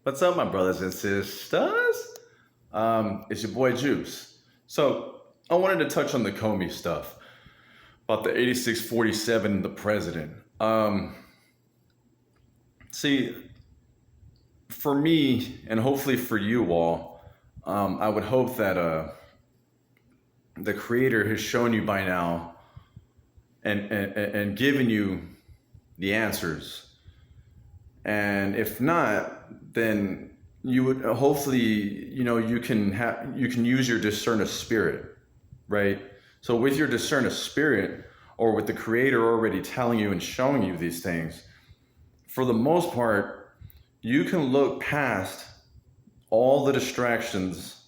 What's up, my brothers and sisters? It's your boy Juice. So I wanted to touch on the Comey stuff about the 8647 and the president. See, for me and hopefully for you all, I would hope that the Creator has shown you by now and given you the answers. And if not, then you would hopefully, you can use your discern of spirit, right? So with your discern of spirit, or with the Creator already telling you and showing you these things, for the most part, you can look past all the distractions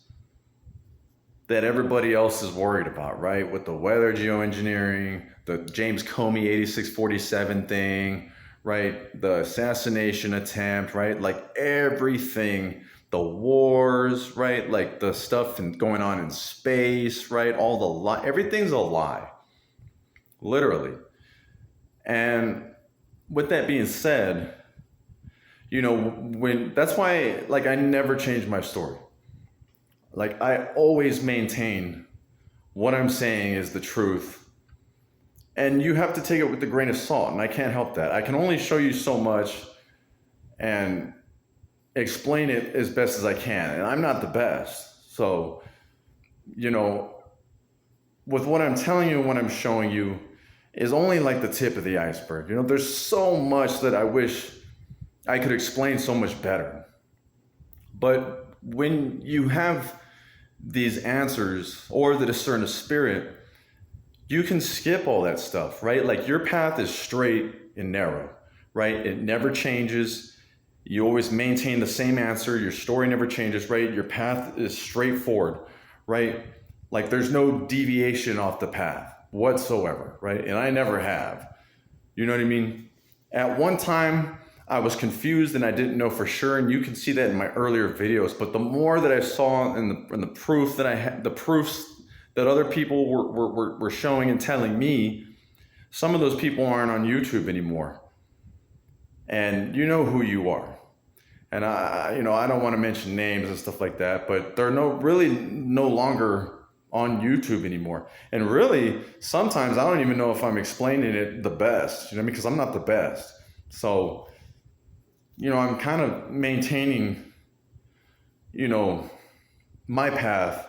that everybody else is worried about, right? With the weather geoengineering, the James Comey 8647 thing, right? The assassination attempt, right? Like everything, the wars, right? Like the stuff going on in space, right? All the everything's a lie, literally. And with that being said, that's why, like, I never change my story. Like, I always maintain what I'm saying is the truth. And you have to take it with a grain of salt, and I can't help that. I can only show you so much and explain it as best as I can. And I'm not the best. So, with what I'm telling you and what I'm showing you is only like the tip of the iceberg. There's so much that I wish I could explain so much better. But when you have these answers or the discern of spirit, you can skip all that stuff, right? Like your path is straight and narrow, right? It never changes. You always maintain the same answer. Your story never changes, right? Your path is straightforward, right? Like there's no deviation off the path whatsoever, right? And I never have. You know what I mean? At one time, I was confused and I didn't know for sure, and you can see that in my earlier videos. But the more that I saw in the proof that I had, the proofs that other people were showing and telling me, some of those people aren't on YouTube anymore. And you know who you are. And I don't want to mention names and stuff like that, but they're really no longer on YouTube anymore. And really, sometimes I don't even know if I'm explaining it the best, because I'm not the best. So, I'm kind of maintaining, my path.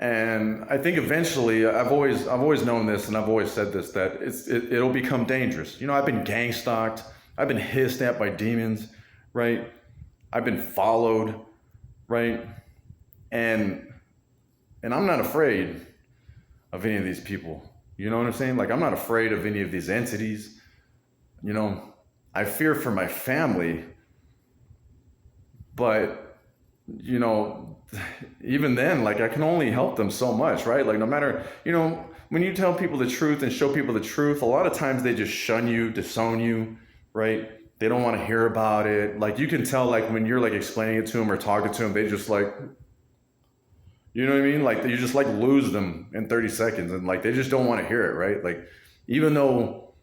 And I think eventually, I've always known this, and I've always said this, that it'll become dangerous. I've been gang stalked, I've been hissed at by demons, right? I've been followed, right? And I'm not afraid of any of these people. You know what I'm saying? Like, I'm not afraid of any of these entities. I fear for my family, but even then, like, I can only help them so much, right? Like, no matter, when you tell people the truth and show people the truth, a lot of times they just shun you, disown you, right? They don't want to hear about it. Like, you can tell, like, when you're like explaining it to them or talking to them, they just like, you know what I mean? Like, you just like lose them in 30 seconds, and like, they just don't want to hear it, right? Like, even though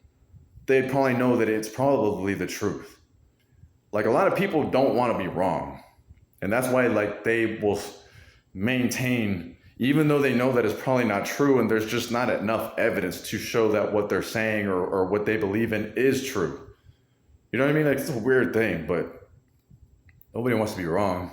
they probably know that it's probably the truth. Like, a lot of people don't want to be wrong. And that's why, like, they will maintain, even though they know that it's probably not true and there's just not enough evidence to show that what they're saying or what they believe in is true. You know what I mean? Like, it's a weird thing, but nobody wants to be wrong.